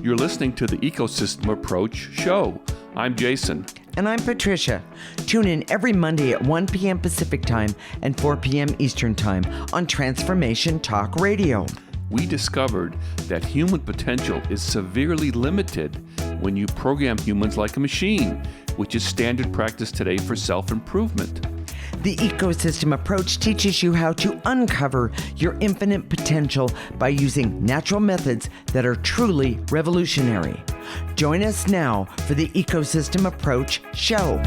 You're listening to the Ecosystem Approach show. I'm Jason. And I'm Patricia. Tune in every Monday at 1 p.m. Pacific Time and 4 p.m. Eastern Time on Transformation Talk Radio. We discovered that human potential is severely limited when you program humans like a machine, which is standard practice today for self-improvement. The ecosystem approach teaches you how to uncover your infinite potential by using natural methods that are truly revolutionary. Join us now for the Ecosystem Approach show.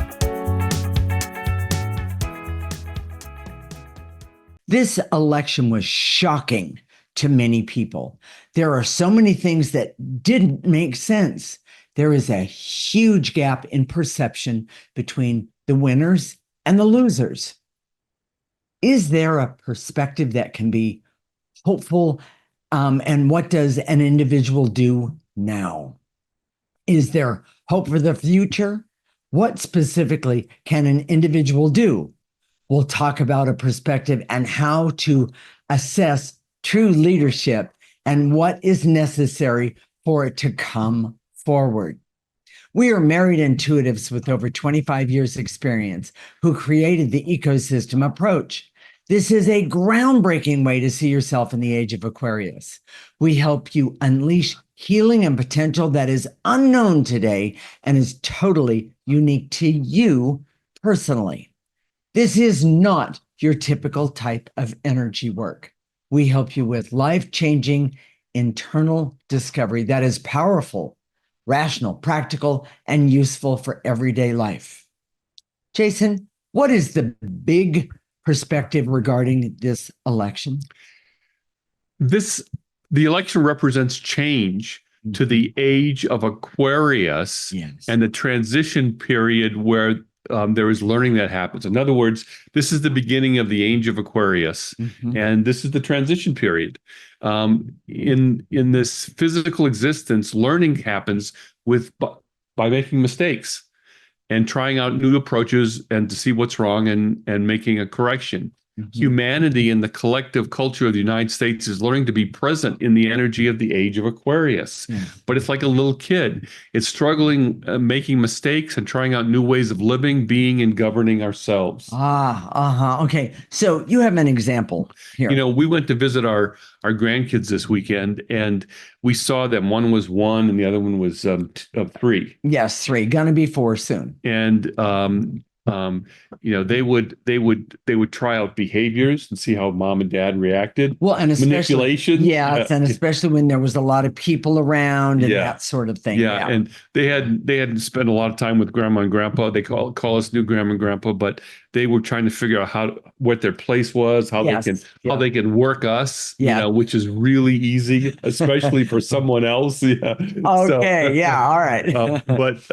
This election was shocking to many people. There are so many things that didn't make sense. There is a huge gap in perception between the winners and the losers. Is there a perspective that can be hopeful? And what does an individual do now? Is there hope for the future? What specifically can an individual do? We'll talk about a perspective and how to assess true leadership and what is necessary for it to come forward. We are married intuitives with over 25 years experience who created the ecosystem approach. This is a groundbreaking way to see yourself in the age of Aquarius. We help you unleash healing and potential that is unknown today and is totally unique to you personally. This is not your typical type of energy work. We help you with life-changing internal discovery that is powerful, rational, practical, and useful for everyday life. Jason, what is the big perspective regarding this election? The election represents change to the age of Aquarius. Yes. And the transition period where there is learning that happens. In other words, this is the beginning of the age of Aquarius, and this is the transition period. In this physical existence, learning happens by making mistakes and trying out new approaches and to see what's wrong and making a correction. Humanity in the collective culture of the United States is learning to be present in the energy of the age of Aquarius. But it's like a little kid. It's struggling, making mistakes and trying out new ways of living, being, and governing ourselves. Okay. So you have an example here. You know, we went to visit our grandkids this weekend, and we saw that one was 1 and the other one was 3. Yes, 3. Gonna be 4 soon. And you know, they would try out behaviors and see how mom and dad reacted. Well, and especially manipulation. Yes, and especially when there was a lot of people around and that sort of thing. Yeah, and they had spent a lot of time with grandma and grandpa. They call us new grandma and grandpa, but they were trying to figure out what their place was, how they can work us. You know, which is really easy, especially for someone else. Yeah. Okay. All right. But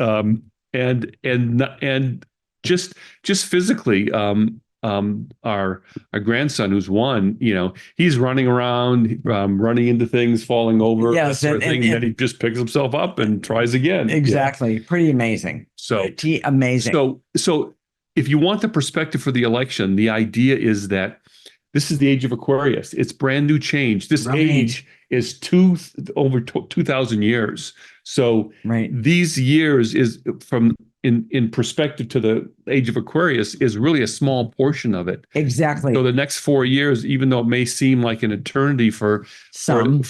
and just physically, our grandson who's 1, you know, he's running around, running into things, falling over, that sort of thing, and then he just picks himself up and tries again. Exactly. Pretty amazing. Pretty amazing. So if you want the perspective for the election, the idea is that this is the age of Aquarius. It's brand new change. This age is over 2,000 years. So these years is from in perspective to the age of Aquarius is really a small portion of it. Exactly. So the next 4 years, even though it may seem like an eternity for some,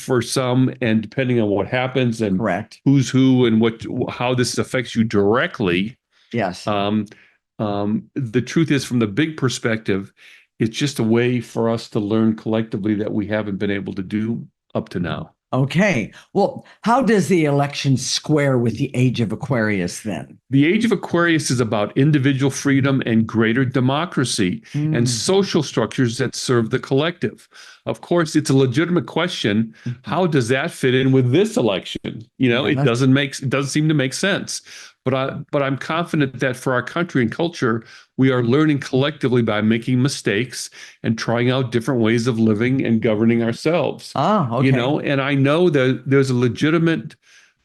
and depending on what happens and who's who and how this affects you directly. Yes. The truth is, from the big perspective, it's just a way for us to learn collectively that we haven't been able to do up to now. Okay. Well, how does the election square with the age of Aquarius then? The age of Aquarius is about individual freedom and greater democracy and social structures that serve the collective. Of course, it's a legitimate question. How does that fit in with this election? You know, it doesn't seem to make sense. But I'm confident that for our country and culture, we are learning collectively by making mistakes and trying out different ways of living and governing ourselves. Okay. You know, and I know that there's a legitimate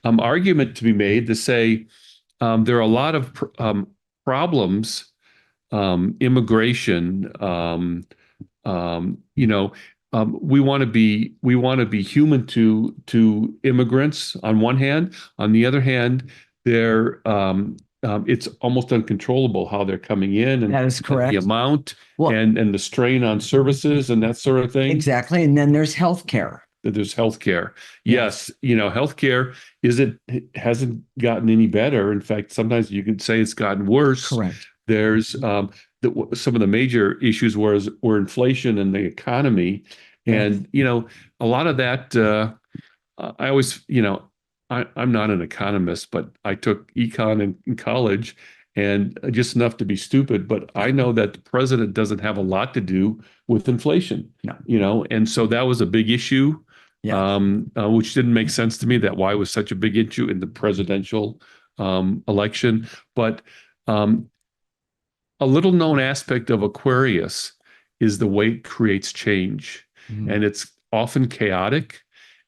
argument to be made to say there are a lot of problems, immigration, you know, we want to be human to immigrants on one hand. On the other hand, it's almost uncontrollable how they're coming in That is and the correct. amount Well, and the strain on services and that sort of thing. exactly. And then there's healthcare. That there's healthcare. Yes. Yes, healthcare hasn't gotten any better. In fact, sometimes you could say it's gotten worse. Correct. There's some of the major issues were inflation and the economy, Yes. and a lot of that. I always, I'm not an economist, but I took econ in college, and just enough to be stupid. But I know that the president doesn't have a lot to do with inflation. No. And so that was a big issue, Yes. which didn't make sense to me. That why it was such a big issue in the presidential election, but. Um, a little known aspect of Aquarius is the way it creates change. Mhm. And it's often chaotic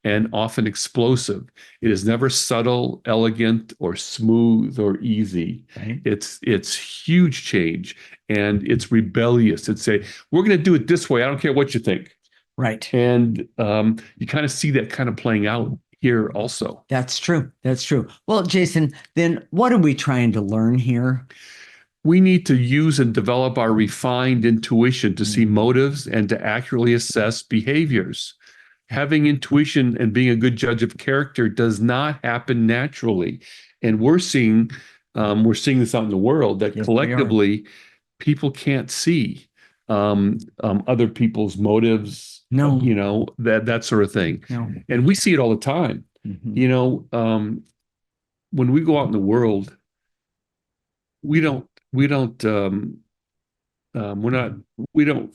and often explosive. It is never subtle, elegant, or smooth or easy. Right. It's huge change and it's rebellious. It's we're going to do it this way. I don't care what you think. Right. And you kind of see that kind of playing out here also. That's true. That's true. Well, Jason, then what are we trying to learn here? We need to use and develop our refined intuition to see motives and to accurately assess behaviors. Having intuition and being a good judge of character does not happen naturally. And we're seeing this out in the world that Yes, collectively people can't see other people's motives, No. that sort of thing. No. And we see it all the time. Mhm. When we go out in the world, we don't we're not we don't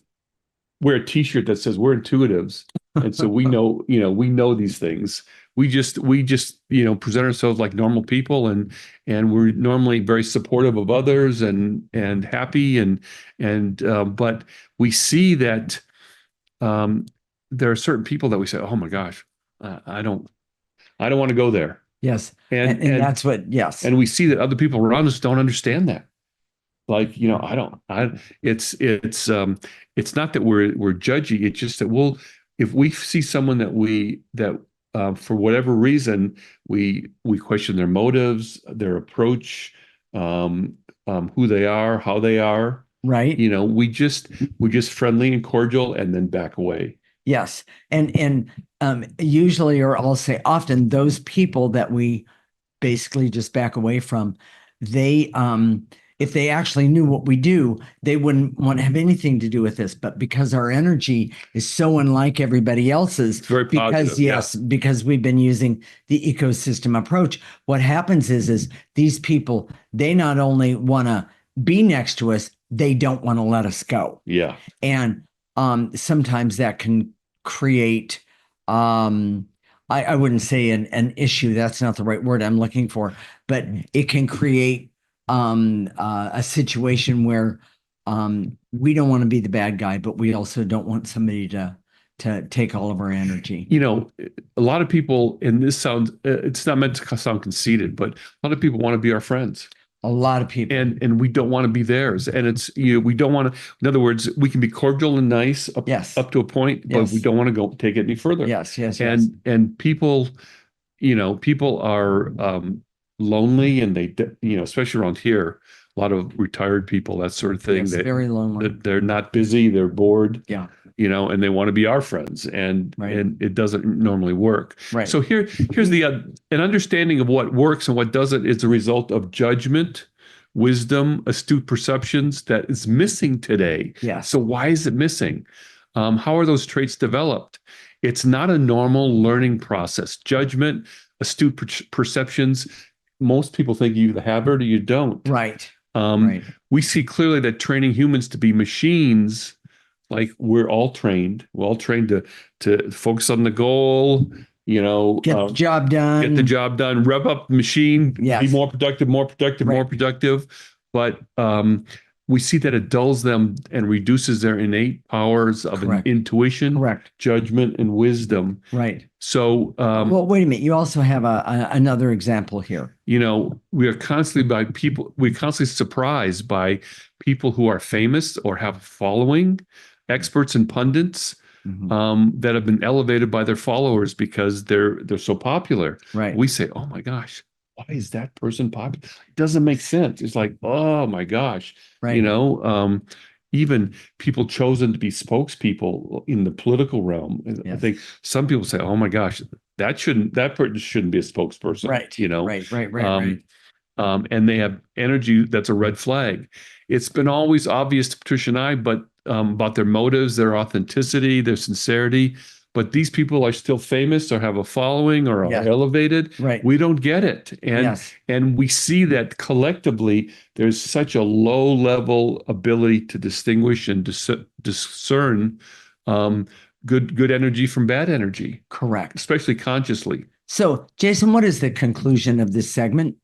wear a t-shirt that says we're intuitives, and so we know these things. We just present ourselves like normal people, and we're normally very supportive of others and happy, and but we see that there are certain people that we say, oh my gosh, I don't want to go there. Yes. And And that's what, yes. and we see that other people around us don't understand that. Like, it's not that we're judgy. It's just that if we see someone that for whatever reason, we question their motives, their approach, who they are, how they are, Right. we're just friendly and cordial and then back away. Yes. And usually, or I'll say often, those people that we basically just back away from, they if they actually knew what we do, they wouldn't want to have anything to do with this. But because our energy is so unlike everybody else's, It's very positive. because we've been using the ecosystem approach, what happens is these people, they not only want to be next to us, they don't want to let us go. Yeah. And sometimes that can create I wouldn't say an issue. That's not the right word I'm looking for, but it can create a situation where we don't want to be the bad guy, but we also don't want somebody to take all of our energy. A lot of people, and this sounds, it's not meant to sound conceited, but a lot of people want to be our friends. A lot of people. And we don't want to be theirs. And it's, we don't want to, in other words, we can be cordial and nice up to a point, but we don't want to go take it any further. Yes. And people are lonely, and they, especially around here, a lot of retired people, that sort of thing. Yes, very lonely. They're not busy, they're bored. Yeah. And they want to be our friends, and it doesn't normally work. Right. So here's an understanding of what works and what doesn't is the result of judgment, wisdom, astute perceptions that is missing today. Yes. So why is it missing? How are those traits developed? It's not a normal learning process. Judgment, astute perceptions. Most people think you either have it or you don't. Right. We see clearly that training humans to be machines. Like we're all trained to focus on the goal, get the job done, rev up the machine, yes. Be more productive, more productive. But we see that it dulls them and reduces their innate powers of intuition, judgment, and wisdom. Right. So, well, wait a minute. You also have another example here. We're constantly surprised by people who are famous or have a following, experts and pundits, Mhm. that have been elevated by their followers because they're so popular. Right. We say, "Oh my gosh, why is that person popular?" It doesn't make sense. It's like, "Oh my gosh," you Right. know. Even people chosen to be spokespeople in the political realm. I Yes. think some people say, "Oh my gosh, that person shouldn't be a spokesperson," Right. you know. Right. Right. Right. Right. Um, and they have energy that's a red flag. It's been always obvious to Patricia and I, but about their motives, their authenticity, their sincerity. But these people are still famous or have a following or are Yeah. elevated. Right. We don't get it, Yes. and we see that collectively there's such a low level ability to distinguish and discern good energy from bad energy, Correct. especially consciously. So, Jason, what is the conclusion of this segment?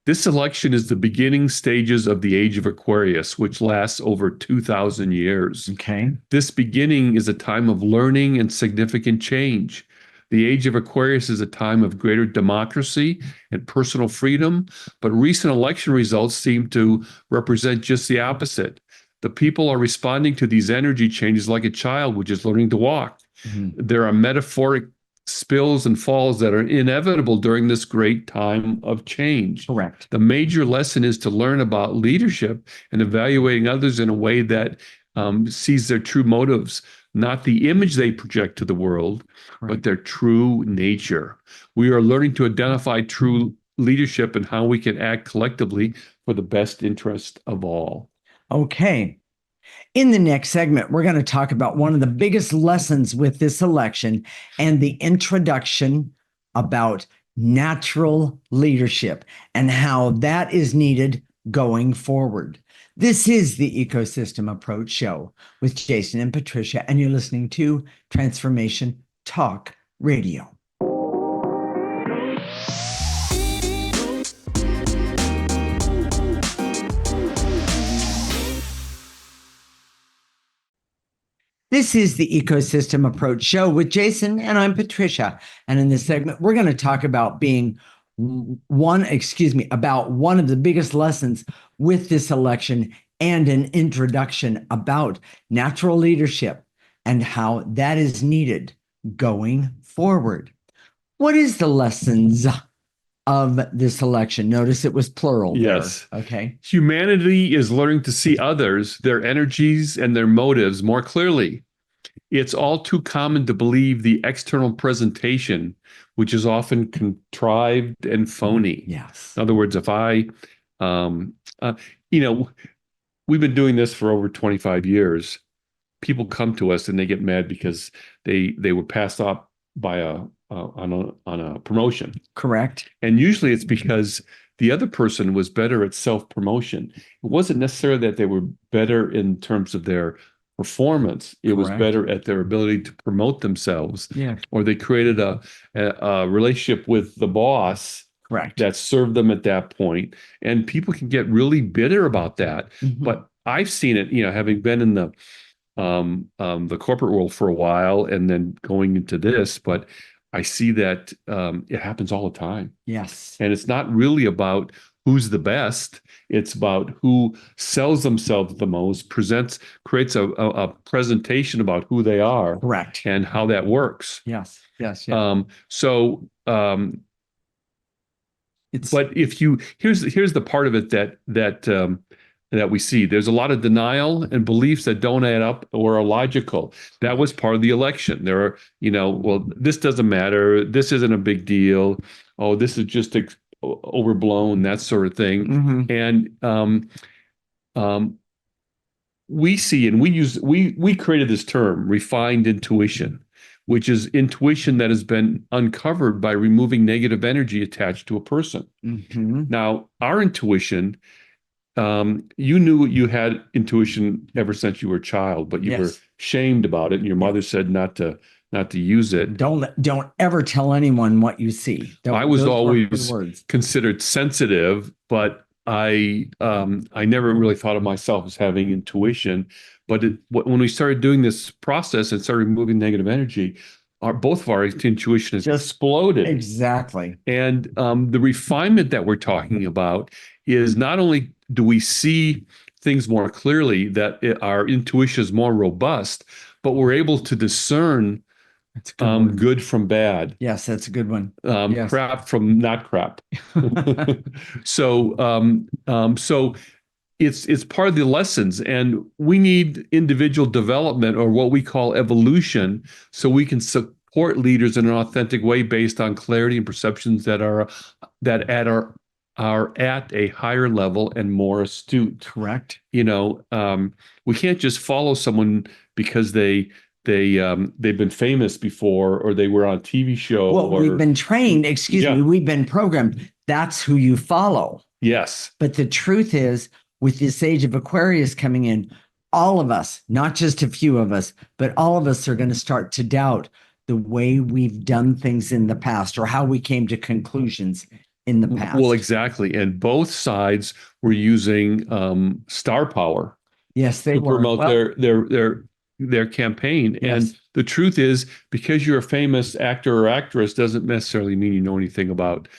This election is the beginning stages of the age of Aquarius, which lasts over 2,000 years. Okay. This beginning is a time of learning and significant change. The age of Aquarius is a time of greater democracy and personal freedom, but recent election results seem to represent just the opposite. The people are responding to these energy changes like a child which is learning to walk. Mhm. There are metaphoric spills and falls that are inevitable during this great time of change. Correct. The major lesson is to learn about leadership and evaluating others in a way that sees their true motives, not the image they project to the world, but their true nature. We are learning to identify true leadership and how we can act collectively for the best interest of all. Okay. In the next segment, we're going to talk about one of the biggest lessons with this election and the introduction about natural leadership and how that is needed going forward. This is the Ecosystem Approach Show with Jason and Patricia, and you're listening to Transformation Talk Radio. This is the Ecosystem Approach Show with Jason, and I'm Patricia. And in this segment, we're going to talk about about one of the biggest lessons with this election and an introduction about natural leadership and how that is needed going forward. What is the lessons of this election? Notice it was plural Yes. there. Okay. Humanity is learning to see others, their energies, and their motives more clearly. It's all too common to believe the external presentation, which is often contrived and phony. Yes. In other words, if I, um, uh, you know, we've been doing this for over 25 years. People come to us and they get mad because they were passed off by on a promotion. Correct. And usually it's because the other person was better at self-promotion. It wasn't necessarily that they were better in terms of their performance. It was Correct. better at their ability to promote themselves. Yeah. Or they created a relationship with the boss Correct. that served them at that point. And people can get really bitter about that. Mhm. But I've seen it, having been in the corporate world for a while and then going into this, but I see that it happens all the time. Yes. And it's not really about who's the best. It's about who sells themselves the most, creates a presentation about who they are. Correct. And how that works. Yes. Yes. Yes. But here's the part of it that we see. There's a lot of denial and beliefs that don't add up or are illogical. That was part of the election. There are, well, this doesn't matter. This isn't a big deal. Oh, this is just overblown, that sort of thing. Mm-hmm. And we see, and we created this term, refined intuition, which is intuition that has been uncovered by removing negative energy attached to a person. Mm-hmm. Now, our intuition, you knew you had intuition ever since you were a child, but you were shamed about it, and your mother said not to use it. Don't ever tell anyone what you see. I was always considered sensitive, but I never really thought of myself as having intuition. But when we started doing this process and started removing negative energy, both of our intuition has just exploded. Exactly. And the refinement that we're talking about is not only do we see things more clearly, that our intuition is more robust, but we're able to discern That's a good one. good from bad, Yes, that's a good one. Yes. crap from not crap. So it's part of the lessons, and we need individual development, or what we call evolution, so we can support leaders in an authentic way based on clarity and perceptions that are at a higher level and more astute. Correct. We can't just follow someone because they've been famous before, or they were on a TV show. Well, we've been trained, we've been programmed. That's who you follow. Yes. But the truth is, with this age of Aquarius coming in, all of us, not just a few of us, but all of us are going to start to doubt the way we've done things in the past, or how we came to conclusions in the past. Well, exactly. And both sides were using star power. Yes, they to were. promote their campaign. Yes. And the truth is, because you're a famous actor or actress doesn't necessarily mean you know anything about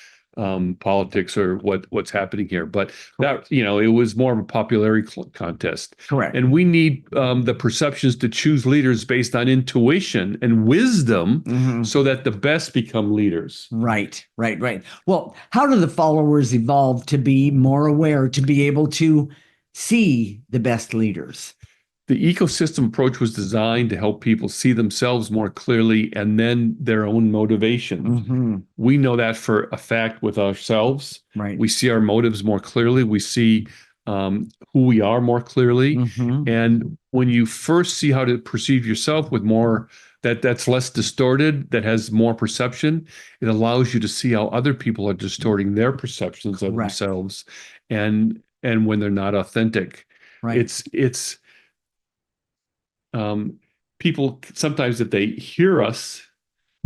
politics or what's happening here. But that, it was more of a popularity contest. Correct. And we need the perceptions to choose leaders based on intuition and wisdom, so that the best become leaders. Right. Well, how do the followers evolve to be more aware, to be able to see the best leaders? The ecosystem approach was designed to help people see themselves more clearly, and then their own motivations. We know that for a fact with ourselves. Right. We see our motives more clearly. We see who we are more clearly. And when you first see how to perceive yourself with more, that's less distorted, that has more perception, it allows you to see how other people are distorting their perceptions of themselves, and when they're not authentic. Right. It's people sometimes, if they hear us,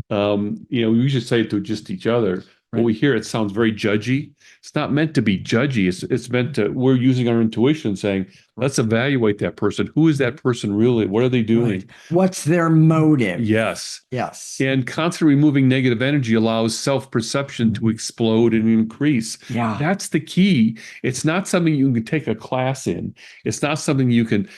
we usually say it to just each other. When we hear it sounds very judgy. It's not meant to be judgy. It's meant to, we're using our intuition saying, let's evaluate that person. Who is that person really? What are they doing? Right. What's their motive? Yes. Yes. And constantly removing negative energy allows self-perception to explode and increase. Yeah. That's the key. It's not something you can take a class in. It's not something you can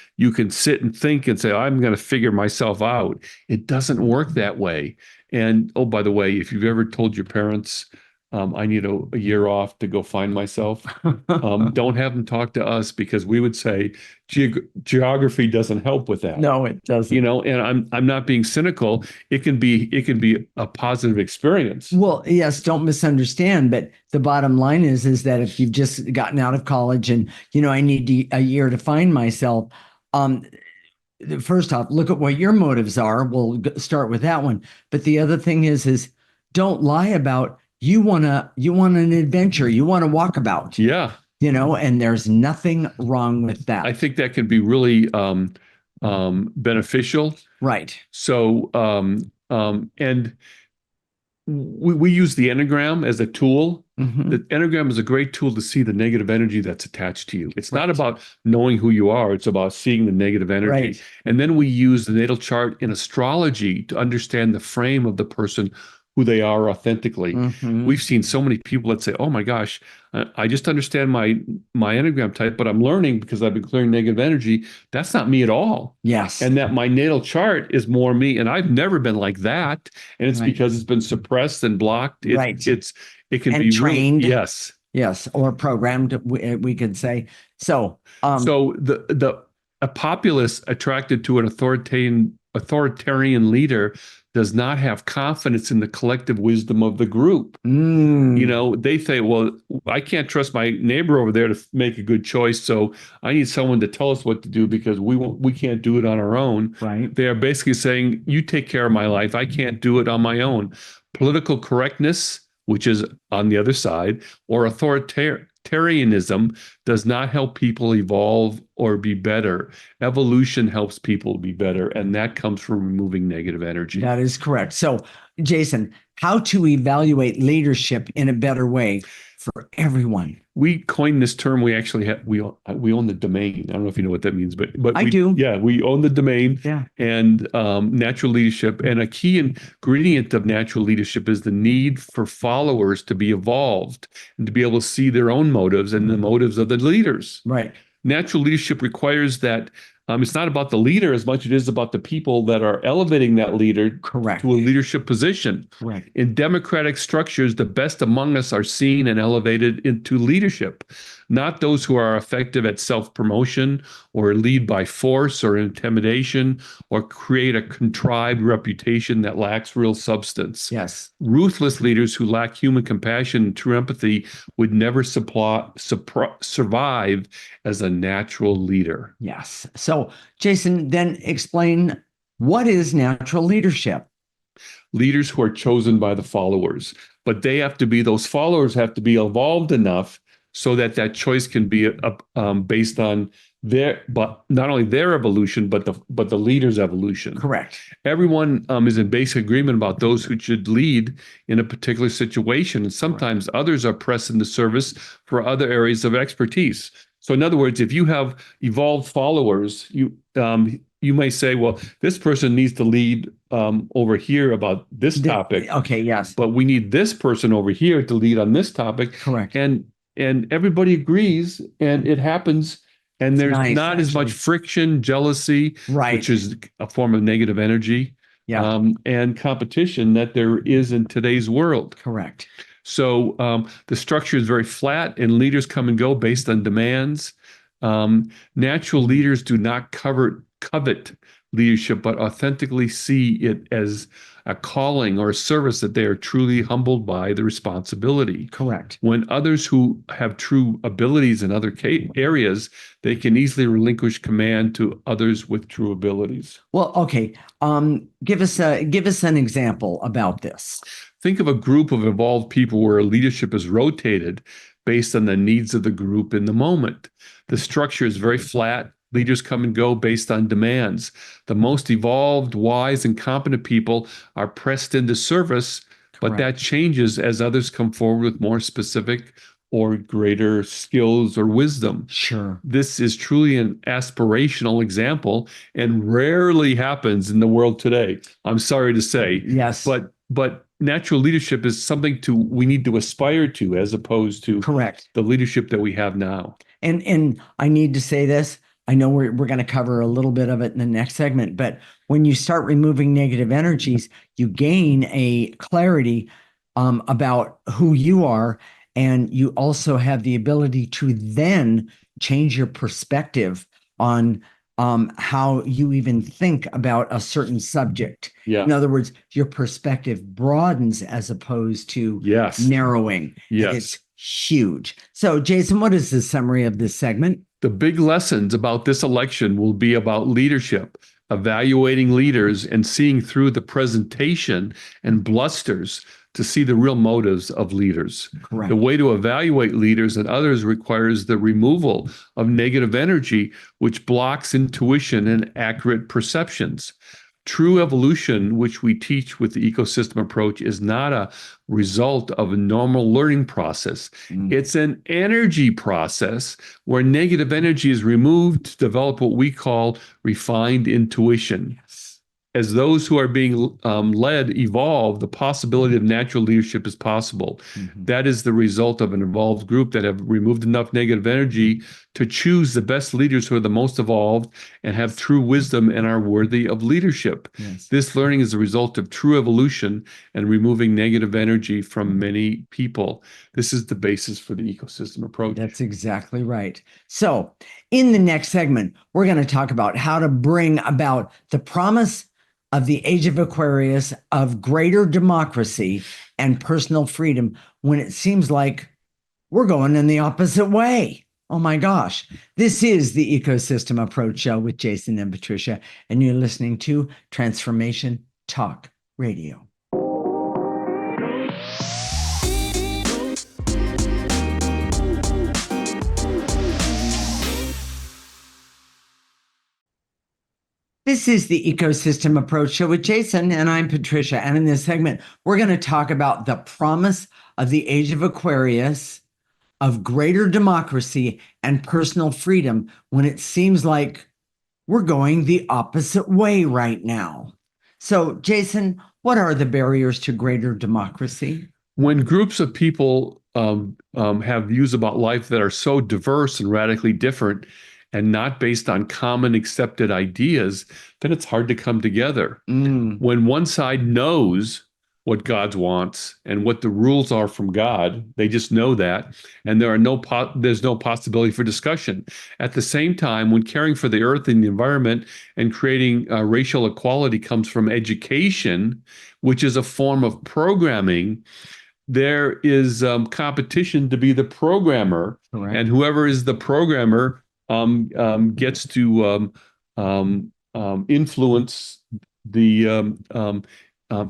sit and think and say, I'm going to figure myself out. It doesn't work that way. And oh, by the way, if you've ever told your parents, I need a year off to go find myself, don't have them talk to us, because we would say geography doesn't help with that. No, it doesn't. And I'm not being cynical. It can be a positive experience. Well, yes, don't misunderstand, but the bottom line is that if you've just gotten out of college and I need a year to find myself, first off, look at what your motives are. We'll start with that one. But the other thing is don't lie about you want an adventure, you want to walk about. Yeah. And there's nothing wrong with that. I think that can be really beneficial. Right. So and we use the Enneagram as a tool. The Enneagram is a great tool to see the negative energy that's attached to you. It's not about knowing who you are. It's about seeing the negative energy. Right. And then we use the natal chart in astrology to understand the frame of the person, who they are authentically. We've seen so many people that say, oh my gosh, I just understand my Enneagram type, but I'm learning because I've been clearing negative energy. That's not me at all. Yes. And that my natal chart is more me. And I've never been like that. And it's because it's been suppressed and blocked. It can be trained. Really, yes. Yes. Or programmed, we could say. So a populace attracted to an authoritarian leader does not have confidence in the collective wisdom of the group. They say, well, I can't trust my neighbor over there to make a good choice, so I need someone to tell us what to do because we can't do it on our own. Right. They are basically saying, you take care of my life. I can't do it on my own. Political correctness, which is on the other side, or authoritarianism does not help people evolve or be better. Evolution helps people be better, and that comes from removing negative energy. That is correct. So, Jason, how to evaluate leadership in a better way for everyone? We coined this term. We actually we own the domain. I don't know if you know what that means, but I do. Yeah, we own the domain. Yeah. And natural leadership, and a key ingredient of natural leadership is the need for followers to be evolved and to be able to see their own motives and the motives of the leaders. Right. Natural leadership requires that It's not about the leader as much as it is about the people that are elevating that leader Correct. to a leadership position. Correct. In democratic structures, the best among us are seen and elevated into leadership, not those who are effective at self-promotion or lead by force or intimidation or create a contrived reputation that lacks real substance. Yes. Ruthless leaders who lack human compassion and true empathy would never survive as a natural leader. Yes. So, Jason, then explain, what is natural leadership? Leaders who are chosen by the followers, but those followers have to be evolved enough so that that choice can be based on but not only their evolution, but the leader's evolution. Correct. Everyone is in basic agreement about those who should lead in a particular situation, and sometimes others are pressed into service for other areas of expertise. So, in other words, if you have evolved followers, you may say, well, this person needs to lead over here about this topic. Okay, yes. But we need this person over here to lead on this topic. Correct. And everybody agrees, and it happens. And there's not as much friction, jealousy, which is a form of negative energy, and competition that there is in today's world. Correct. So the structure is very flat, and leaders come and go based on demands. Natural leaders do not covet leadership, but authentically see it as a calling or a service that they are truly humbled by the responsibility. Correct. When others who have true abilities in other areas, they can easily relinquish command to others with true abilities. Well, okay. Give us an example about this. Think of a group of evolved people where leadership is rotated based on the needs of the group in the moment. The structure is very flat. Leaders come and go based on demands. The most evolved, wise, and competent people are pressed into service, but that changes as others come forward with more specific or greater skills or wisdom. Sure. This is truly an aspirational example and rarely happens in the world today. I'm sorry to say. Yes. But natural leadership is something we need to aspire to, as opposed to the leadership that we have now. And I need to say this. I know we're going to cover a little bit of it in the next segment, but when you start removing negative energies, you gain a clarity about who you are, and you also have the ability to then change your perspective on how you even think about a certain subject. Yeah. In other words, your perspective broadens as opposed to narrowing. Yes. It's huge. So, Jason, what is the summary of this segment? The big lessons about this election will be about leadership, evaluating leaders and seeing through the presentation and blusters to see the real motives of leaders. Correct. The way to evaluate leaders and others requires the removal of negative energy, which blocks intuition and accurate perceptions. True evolution, which we teach with the ecosystem approach, is not a result of a normal learning process. It's an energy process where negative energy is removed to develop what we call refined intuition. As those who are being led evolve, the possibility of natural leadership is possible. That is the result of an evolved group that have removed enough negative energy to choose the best leaders who are the most evolved and have true wisdom and are worthy of leadership. This learning is a result of true evolution and removing negative energy from many people. This is the basis for the ecosystem approach. That's exactly right. So in the next segment, we're going to talk about how to bring about the promise of the age of Aquarius of greater democracy and personal freedom when it seems like we're going in the opposite way. Oh my gosh. This is the Ecosystem Approach Show with Jason and Patricia, and you're listening to Transformation Talk Radio. This is the Ecosystem Approach Show with Jason, and I'm Patricia. And in this segment, we're going to talk about the promise of the age of Aquarius of greater democracy and personal freedom when it seems like we're going the opposite way right now. So, Jason, what are the barriers to greater democracy? When groups of people have views about life that are so diverse and radically different, and not based on common accepted ideas, then it's hard to come together. When one side knows what God wants and what the rules are from God, they just know that, and there's no possibility for discussion. At the same time, when caring for the earth and the environment and creating racial equality comes from education, which is a form of programming, there is competition to be the programmer, Correct. and whoever is the programmer gets to influence the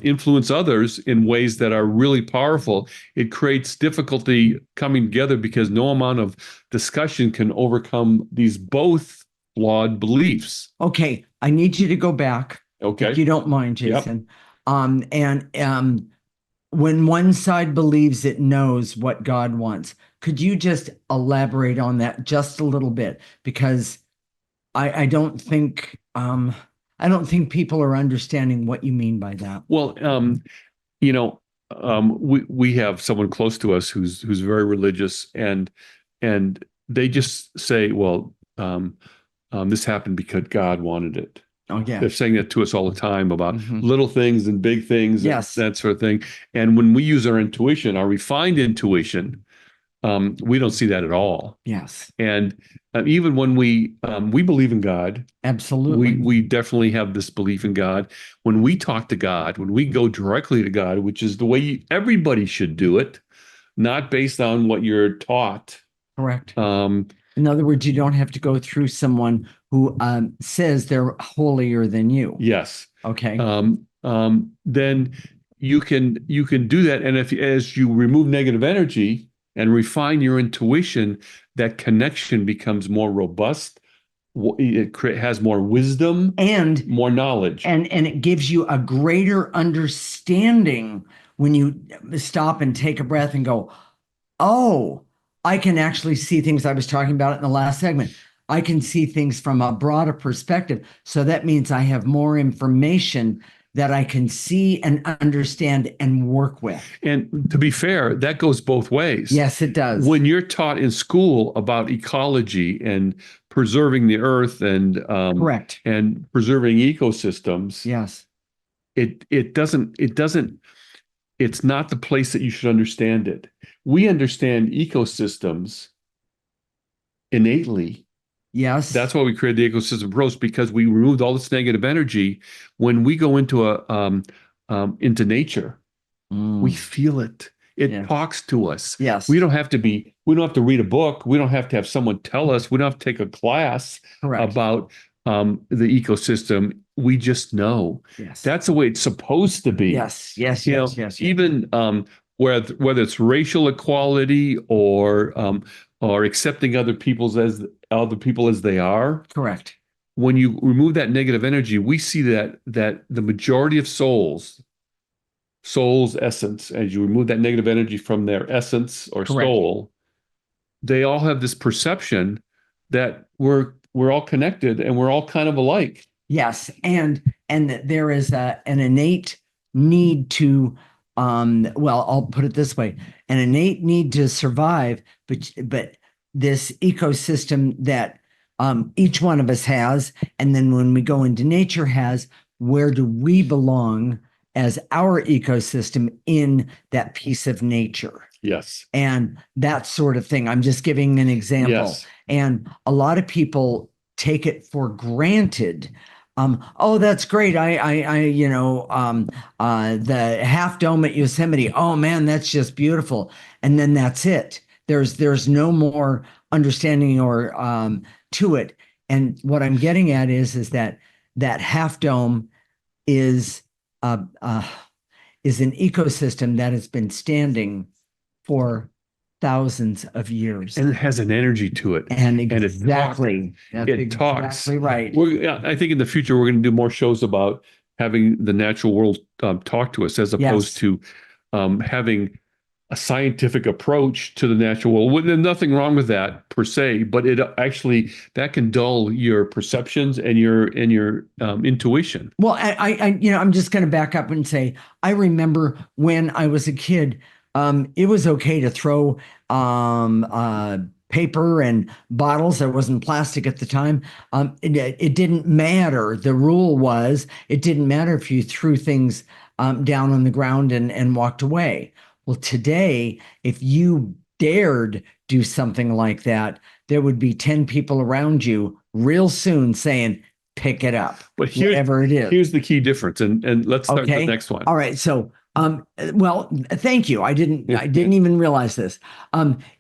influence others in ways that are really powerful. It creates difficulty coming together because no amount of discussion can overcome these both flawed beliefs. Okay, I need you to go back, Okay. if you don't mind, Yep. Jason. When one side believes it knows what God wants, could you just elaborate on that just a little bit? Because I don't think people are understanding what you mean by that. Well, we have someone close to us who's very religious, and they just say, well, this happened because God wanted it. Oh yeah. They're saying that to us all the time about Mhm. little things and big things, Yes. and that sort of thing. And when we use our intuition, our refined intuition, we don't see that at all. Yes. And even when we believe in God, Absolutely. we definitely have this belief in God. When we talk to God, when we go directly to God, which is the way everybody should do it, not based on what you're taught. Correct. In other words, you don't have to go through someone who says they're holier than you. Yes. Okay. Then you can do that, and as you remove negative energy and refine your intuition, that connection becomes more robust. It has more wisdom and more knowledge, and it gives you a greater understanding when you stop and take a breath and go, oh, I can actually see things. I was talking about it in the last segment. I can see things from a broader perspective. So that means I have more information that I can see and understand and work with. And to be fair, that goes both ways. Yes, it does. When you're taught in school about ecology and preserving the earth and correct, and preserving ecosystems, yes, it doesn't it's not the place that you should understand it. We understand ecosystems innately. Yes. That's why we created the ecosystem approach, because we removed all this negative energy. When we go into into nature, we feel it. It talks to us. Yes. We don't have to read a book. We don't have to have someone tell us. We don't have to take a class about the ecosystem. We just know. Yes. That's the way it's supposed to be. Yes. Yes. Even whether it's racial equality or accepting other people as they are. Correct. When you remove that negative energy, we see that the majority of soul's essence, as you remove that negative energy from their essence or soul, they all have this perception that we're all connected and we're all kind of alike. Yes, and that there is an innate need to I'll put it this way, an innate need to survive, but this ecosystem that each one of us has, and then when we go into nature has, where do we belong as our ecosystem in that piece of nature? Yes. And that sort of thing. I'm just giving an example. Yes. And a lot of people take it for granted. Oh, that's great. The Half Dome at Yosemite. Oh man, that's just beautiful. And then that's it. There's no more understanding or to it. And what I'm getting at is that Half Dome is an ecosystem that has been standing for thousands of years, and it has an energy to it. And exactly, it talks. Exactly right. I think in the future we're going to do more shows about having the natural world talk to us, as opposed to having a scientific approach to the natural world. There's nothing wrong with that per se, but it actually that can dull your perceptions and your intuition. Well, I'm just going to back up and say, I remember when I was a kid, it was okay to throw paper and bottles. There wasn't plastic at the time. It didn't matter. The rule was it didn't matter if you threw things down on the ground and walked away. Well, today, if you dared do something like that, there would be 10 people around you real soon saying, pick it up, But whatever it is. here's the key difference, and let's start Okay. the next one. All right. So, well, thank you. I didn't even realize this.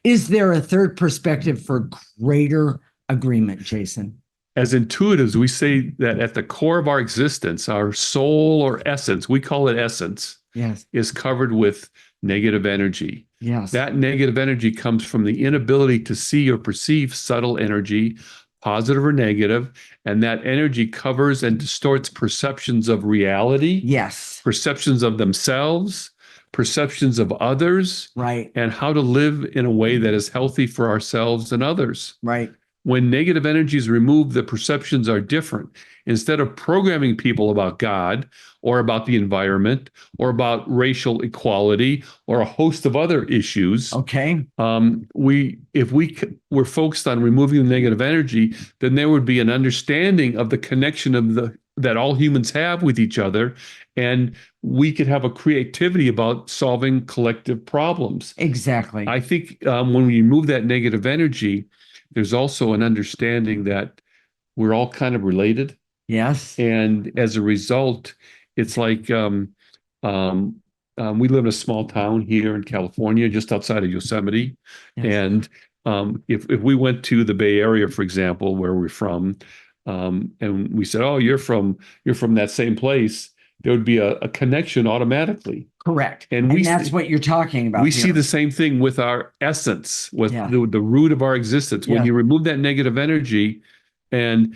Is there a third perspective for greater agreement, Jason? As intuitives, we say that at the core of our existence, our soul or essence, we call it essence, Yes. is covered with negative energy. Yes. That negative energy comes from the inability to see or perceive subtle energy, positive or negative, and that energy covers and distorts perceptions of reality, Yes. perceptions of themselves, perceptions of others, Right. and how to live in a way that is healthy for ourselves and others. Right. When negative energy is removed, the perceptions are different. Instead of programming people about God or about the environment or about racial equality or a host of other issues, Okay. if we were focused on removing the negative energy, then there would be an understanding of the connection of that all humans have with each other, and we could have a creativity about solving collective problems. Exactly. I think when we remove that negative energy, there's also an understanding that we're all kind of related. Yes. And as a result, it's like we live in a small town here in California, just outside of Yosemite. Yes. And if we went to the Bay Area, for example, where we're from, and we said, "Oh, you're from that same place," there would be a connection automatically. Correct. And that's what you're talking about we here. see the same thing with our essence, with Yeah. the root of our existence. When Yeah. you remove that negative energy, and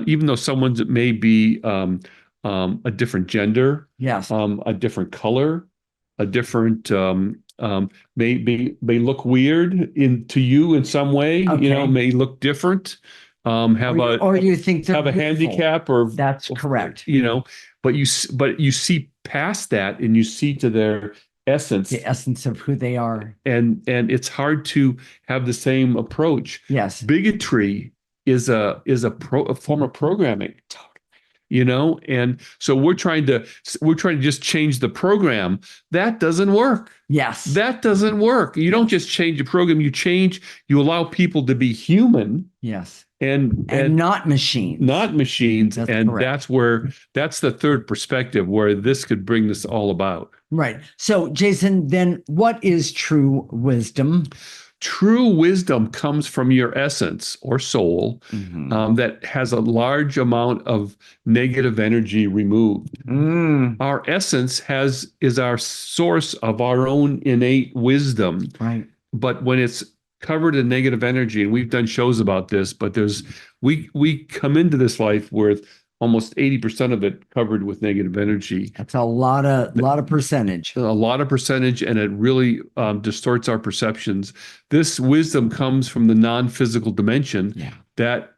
even though someone's may be a different gender, Yes. a different color, a different may look weird to you in some way, Okay. may look different, or you think they're have a beautiful. handicap, or That's correct. But you see past that, and you see to their essence, The essence of who they are. and it's hard to have the same approach. Yes. Bigotry is a form of programming, and so we're trying to just change the program. That doesn't work. Yes. That doesn't work. You don't just change the program. You allow people to be human. Yes. And not machines. Not machines. That's and correct. that's the third perspective where this could bring this all about. Right. So, Jason, then what is true wisdom? True wisdom comes from your essence or soul, that has a large amount of negative energy removed. Our essence is our source of our own innate wisdom. Right. But when it's covered in negative energy, and we've done shows about this, but we come into this life with almost 80% of it covered with negative energy. That's a lot of percentage. A lot of percentage, and it really distorts our perceptions. This wisdom comes from the non-physical dimension. Yeah. That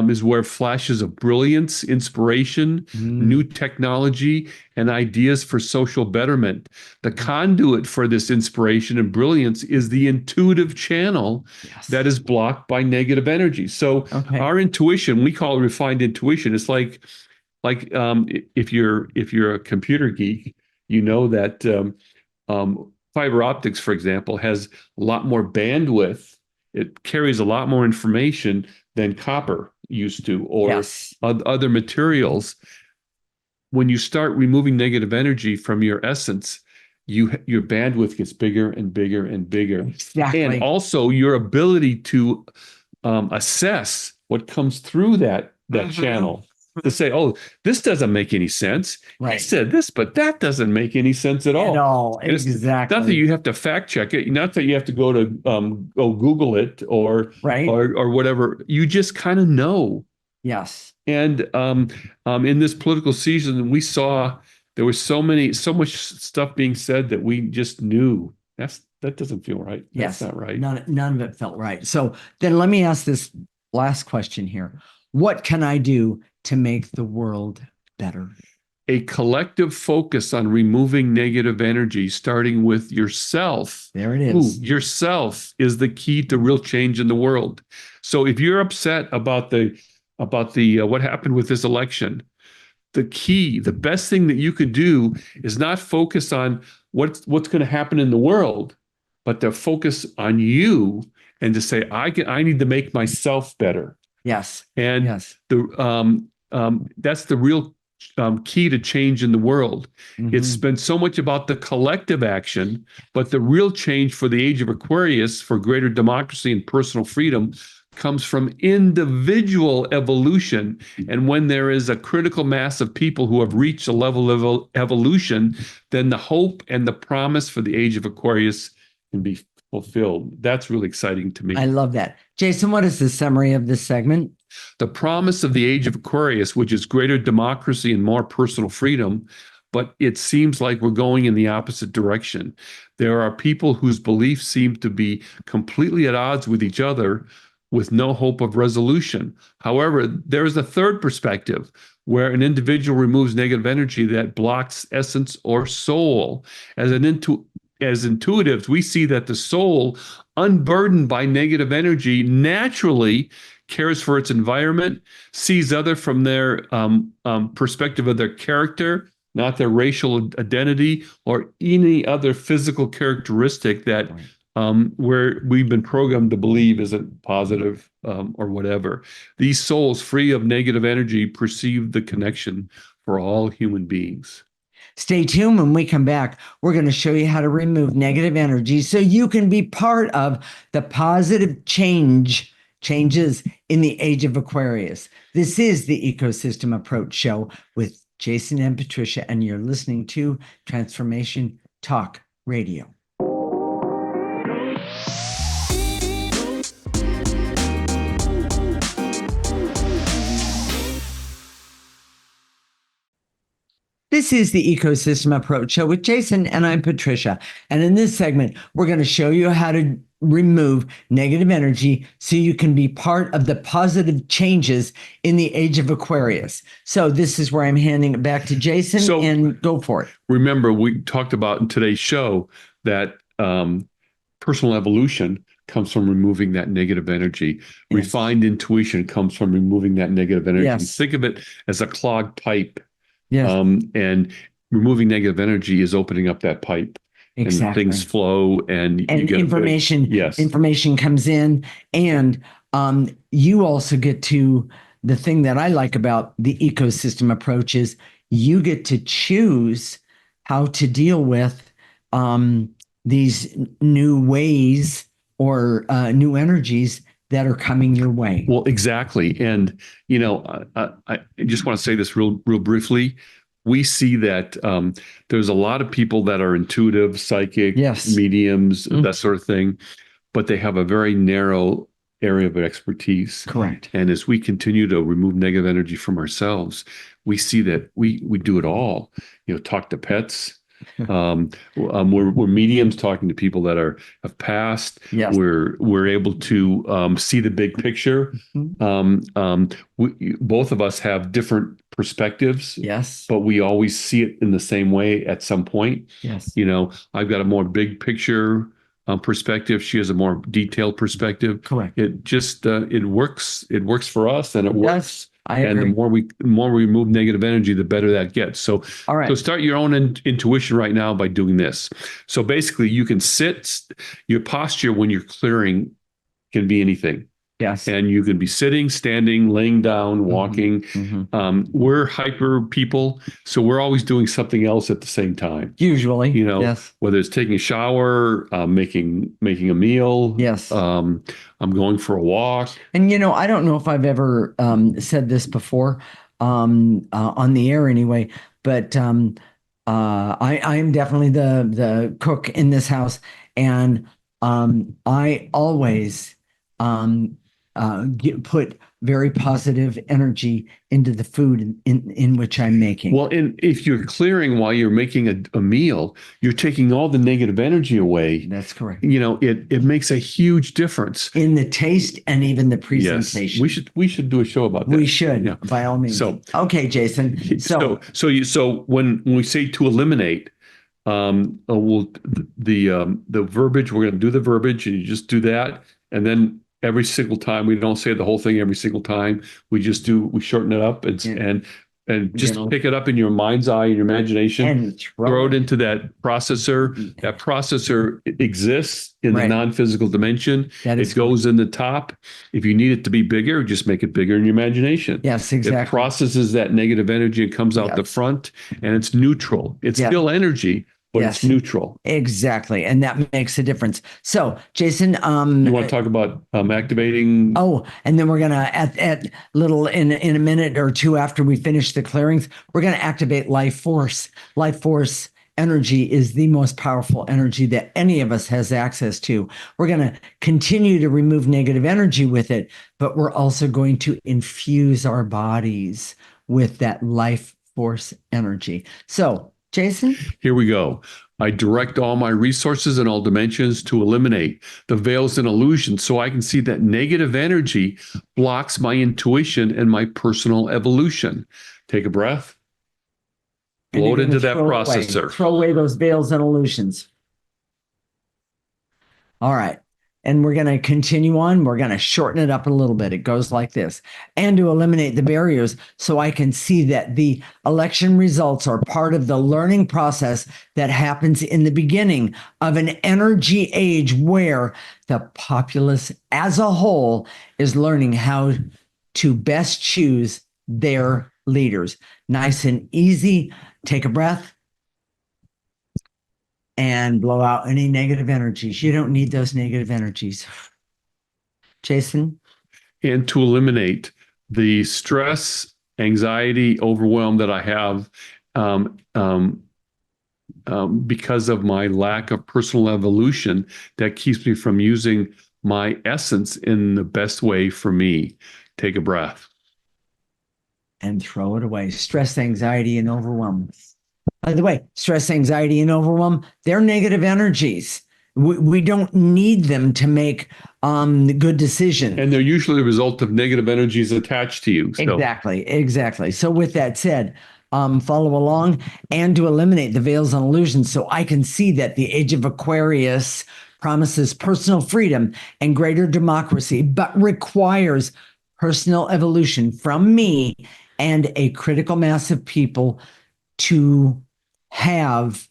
is where flashes of brilliance, inspiration, new technology, and ideas for social betterment. The conduit for this inspiration and brilliance is the intuitive channel that is blocked by negative energy. So our intuition, we call it refined intuition. It's like if you're a computer geek, you know that fiber optics, for example, has a lot more bandwidth. It carries a lot more information than copper used to, or other materials. When you start removing negative energy from your essence, your bandwidth gets bigger and bigger and bigger. Exactly. And also your ability to assess what comes through that channel, to say, "Oh, this doesn't make any sense. Right. He said this, but that doesn't make any sense at all." At all. Exactly. Not that you have to fact check it. Not that you have to go Google it or whatever. You just kind of know. Yes. And in this political season, we saw there was so much stuff being said that we just knew that doesn't feel right. Yes. That's not right. None of it felt right. So then let me ask this last question here. What can I do to make the world better? a collective focus on removing negative energy, starting with yourself. There it is. Yourself is the key to real change in the world. So if you're upset about the what happened with this election, the best thing that you could do is not focus on what's going to happen in the world, but to focus on you and to say, I need to make myself better. Yes. And yes. That's the real key to change in the world. Mhm. It's been so much about the collective action, but the real change for the age of Aquarius, for greater democracy and personal freedom, comes from individual evolution. And when there is a critical mass of people who have reached a level of evolution, then the hope and the promise for the age of Aquarius can be fulfilled. That's really exciting to me. I love that. Jason, what is the summary of this segment? The promise of the age of Aquarius, which is greater democracy and more personal freedom, but it seems like we're going in the opposite direction. There are people whose beliefs seem to be completely at odds with each other, with no hope of resolution. However, there is a third perspective where an individual removes negative energy that blocks essence or soul. As intuitives, we see that the soul, unburdened by negative energy, naturally cares for its environment, sees other from their perspective of their character, not their racial identity or any other physical characteristic that where we've been programmed to believe isn't positive or whatever. These souls free of negative energy perceive the connection for all human beings. Stay tuned. When we come back, we're going to show you how to remove negative energy so you can be part of the positive changes in the age of Aquarius. This is the Ecosystem Approach Show with Jason and Patricia, and you're listening to Transformation Talk Radio. This is the Ecosystem Approach Show with Jason, and I'm Patricia. And in this segment, we're going to show you how to remove negative energy so you can be part of the positive changes in the age of Aquarius. So this is where I'm handing it back to Jason, and go for it. Remember, we talked about in today's show that personal evolution comes from removing that negative energy. Yes. Refined intuition comes from removing that negative energy. Yes. Think of it as a clogged pipe. Yes. And removing negative energy is opening up that pipe. Exactly. And things flow and you get information comes in. And you also get to, the thing that I like about the ecosystem approach is you get to choose how to deal with these new ways or new energies that are coming your way. Well, exactly. And, I just want to say this real briefly. We see that there's a lot of people that are intuitive, psychic, yes, mediums, that sort of thing, but they have a very narrow area of expertise. Correct. And as we continue to remove negative energy from ourselves, we see that we do it all. Talk to pets. We're mediums talking to people that have passed. Yes. We're able to see the big picture. Both of us have different perspectives. Yes. But we always see it in the same way at some point. Yes. I've got a more big picture perspective. She has a more detailed perspective. Correct. It just it works. It works for us, and it works. Yes. I agree. And the more we remove negative energy, the better that gets. So, all right. So start your own intuition right now by doing this. So basically, you can sit. Your posture when you're clearing can be anything. Yes. And you can be sitting, standing, laying down, walking. We're hyper people, so we're always doing something else at the same time. Usually, yes. Whether it's taking a shower, making a meal. Yes. I'm going for a walk. And I don't know if I've ever said this before on the air anyway, but I am definitely the cook in this house, and I always put very positive energy into the food in which I'm making. Well, and if you're clearing while you're making a meal, you're taking all the negative energy away. That's correct. It makes a huge difference in the taste and even the Yes, presentation. we should do a show about that. We should, Yeah. by all means. So, okay, Jason. So when we say to eliminate, the verbiage, we're going to do the verbiage, and you just do that, and then every single time we don't say the whole thing every single time. We shorten it up and just pick it up in your mind's eye, in your imagination, and throw it into that processor. That processor exists in the non-physical dimension. It goes in the top. If you need it to be bigger, just make it bigger in your imagination. Yes, exactly. It processes that negative energy and comes out the front, and it's neutral. It's still energy, but it's neutral. Exactly. And that makes a difference. So, Jason, you want to talk about activating? Oh, and then we're going to, at little in a minute or two after we finish the clearings, we're going to activate life force. Life force energy is the most powerful energy that any of us has access to. We're going to continue to remove negative energy with it, but we're also going to infuse our bodies with that life force energy. So, Jason? Here we go. I direct all my resources in all dimensions to eliminate the veils and illusions so I can see that negative energy blocks my intuition and my personal evolution. Take a breath. Blow it into that processor. Throw away those veils and illusions. All right. And we're going to continue on. We're going to shorten it up a little bit. It goes like this. And to eliminate the barriers so I can see that the election results are part of the learning process that happens in the beginning of an energy age where the populace as a whole is learning how to best choose their leaders. Nice and easy. Take a breath. And blow out any negative energies. You don't need those negative energies. Jason? And to eliminate the stress, anxiety, overwhelm that I have because of my lack of personal evolution that keeps me from using my essence in the best way for me. Take a breath. And throw it away. Stress, anxiety, and overwhelm. By the way, stress, anxiety, and overwhelm, they're negative energies. We don't need them to make good decisions. And they're usually the result of negative energies attached to you. So. Exactly. So with that said, follow along and to eliminate the veils and illusions so I can see that the age of Aquarius promises personal freedom and greater democracy, but requires personal evolution from me and a critical mass of people to have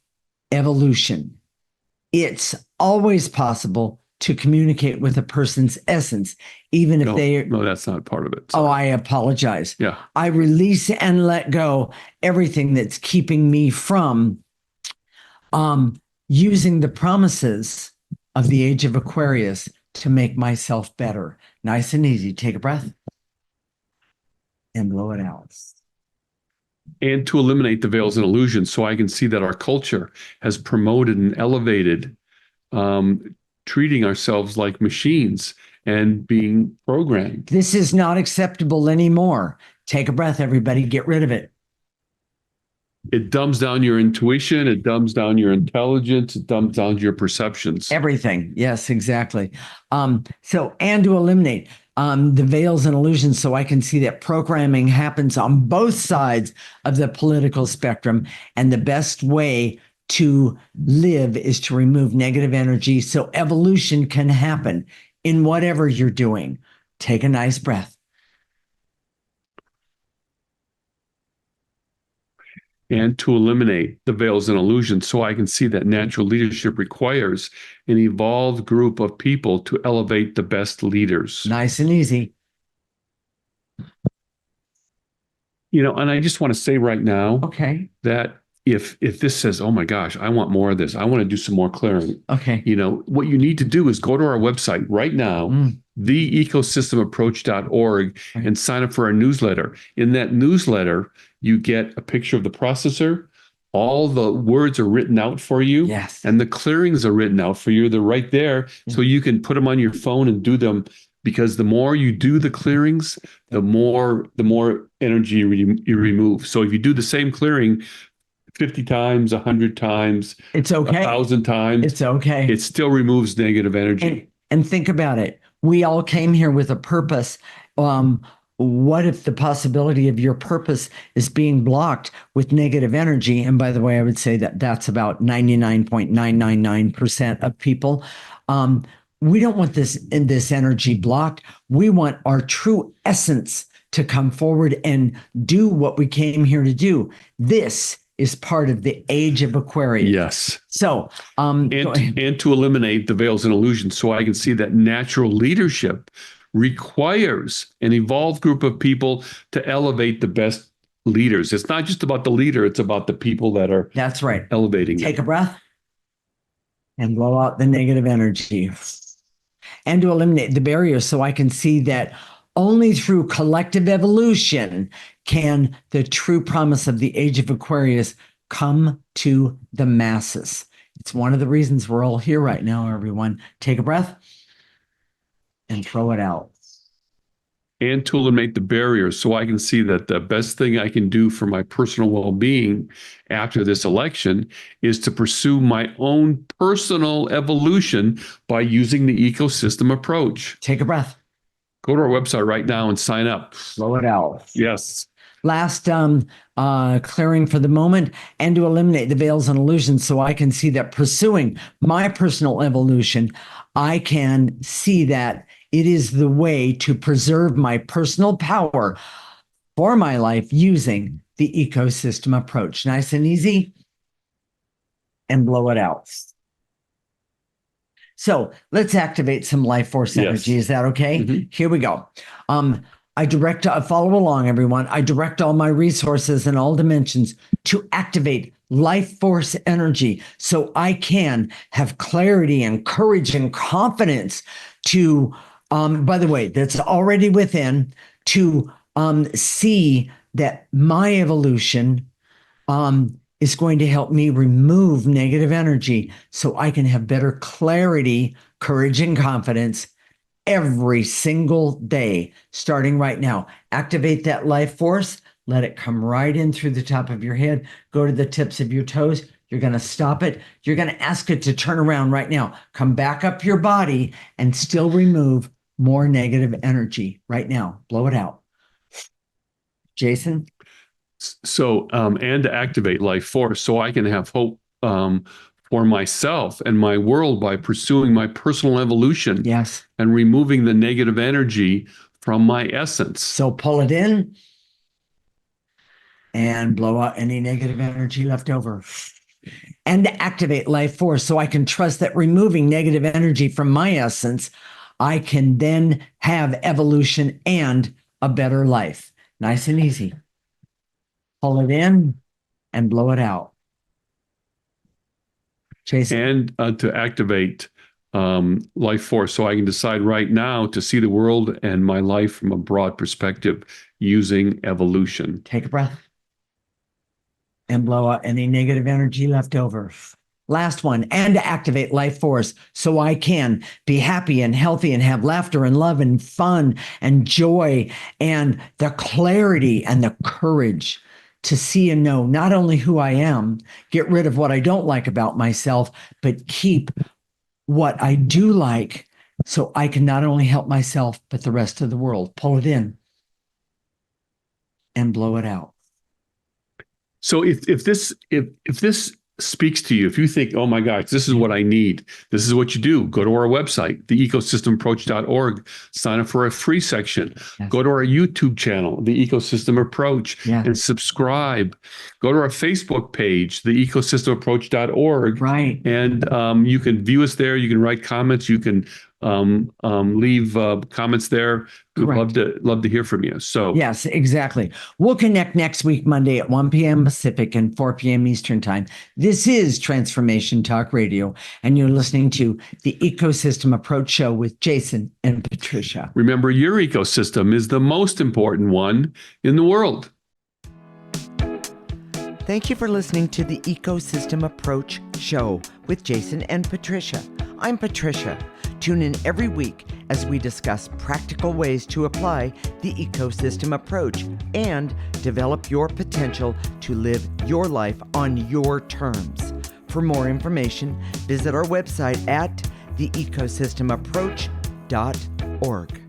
evolution. It's always possible to communicate with a person's essence, even if No, that's not part of it. Sorry. Oh, I apologize. Yeah. I release and let go everything that's keeping me from using the promises of the age of Aquarius to make myself better. Nice and easy. Take a breath and blow it out. And to eliminate the veils and illusions so I can see that our culture has promoted and elevated treating ourselves like machines and being programmed. This is not acceptable anymore. Take a breath, everybody. Get rid of it. It dumbs down your intuition. It dumbs down your intelligence. It dumbs down your perceptions. Everything. Yes, exactly. And to eliminate the veils and illusions so I can see that programming happens on both sides of the political spectrum. And the best way to live is to remove negative energy so evolution can happen in whatever you're doing. Take a nice breath. And to eliminate the veils and illusions so I can see that natural leadership requires an evolved group of people to elevate the best leaders. Nice and easy. And I just want to say right now that if this says, oh my gosh, I want more of this, I want to do some more clearing. What you need to do is go to our website right now, theecosystemapproach.org, and sign up for our newsletter. In that newsletter, you get a picture of the processor. All the words are written out for you. Yes. And the clearings are written out for you. They're right there. So you can put them on your phone and do them because the more you do the clearings, the more energy you remove. So if you do the same clearing 50 times, 100 times, It's okay. 1,000 times, It's okay. it still removes negative energy. And think about it. We all came here with a purpose. What if the possibility of your purpose is being blocked with negative energy? And by the way, I would say that that's about 99.999% of people. We don't want this energy blocked. We want our true essence to come forward and do what we came here to do. This is part of the age of Aquarius. Yes. So, and to eliminate the veils and illusions, so I can see that natural leadership requires an evolved group of people to elevate the best leaders. It's not just about the leader, it's about the people that are that's right. Elevating Take them. a breath and blow out the negative energy. And to eliminate the barriers, so I can see that only through collective evolution can the true promise of the age of Aquarius come to the masses. It's one of the reasons we're all here right now, everyone. Take a breath and throw it out. And to eliminate the barriers, so I can see that the best thing I can do for my personal well-being after this election is to pursue my own personal evolution by using the ecosystem approach. Take a breath. Go to our website right now and sign up. Blow it out. Yes. Last clearing for the moment, and to eliminate the veils and illusions, so I can see that pursuing my personal evolution, I can see that it is the way to preserve my personal power for my life using the ecosystem approach. Nice and easy. And blow it out. So let's activate some life force energy. Yes. Is that okay? Mm-hmm. Here we go. Follow along, everyone. I direct all my resources in all dimensions to activate life force energy so I can have clarity and courage and confidence to, by the way, that's already within, to see that my evolution is going to help me remove negative energy so I can have better clarity, courage, and confidence every single day, starting right now. Activate that life force. Let it come right in through the top of your head, go to the tips of your toes. You're going to stop it. You're going to ask it to turn around right now. Come back up your body and still remove more negative energy right now. Blow it out. Jason? So, and to activate life force so I can have hope for myself and my world by pursuing my personal evolution. Yes. And removing the negative energy from my essence. So pull it in and blow out any negative energy left over. And to activate life force so I can trust that removing negative energy from my essence, I can then have evolution and a better life. Nice and easy. Pull it in and blow it out. Jason. And to activate life force so I can decide right now to see the world and my life from a broad perspective using evolution. Take a breath and blow out any negative energy left over. Last one, and to activate life force so I can be happy and healthy and have laughter and love and fun and joy and the clarity and the courage to see and know not only who I am, get rid of what I don't like about myself, but keep what I do like so I can not only help myself, but the rest of the world. Pull it in and blow it out. So if this speaks to you, if you think, oh my gosh, this is what I need, this is what you do, go to our website, theecosystemapproach.org, sign up for a free section, Yes. Go to our YouTube channel, The Ecosystem Approach, Yeah. and subscribe. Go to our Facebook page, theecosystemapproach.org, Right. and you can view us there, you can write comments, you can leave comments there. We'd love to hear from you. So yes, exactly. We'll connect next week, Monday at 1 p.m. Pacific and 4 p.m. Eastern Time. This is Transformation Talk Radio, and you're listening to the Ecosystem Approach Show with Jason and Patricia. Remember, your ecosystem is the most important one in the world. Thank you for listening to the Ecosystem Approach Show with Jason and Patricia. I'm Patricia. Tune in every week as we discuss practical ways to apply the ecosystem approach and develop your potential to live your life on your terms. For more information, visit our website at theecosystemapproach.org.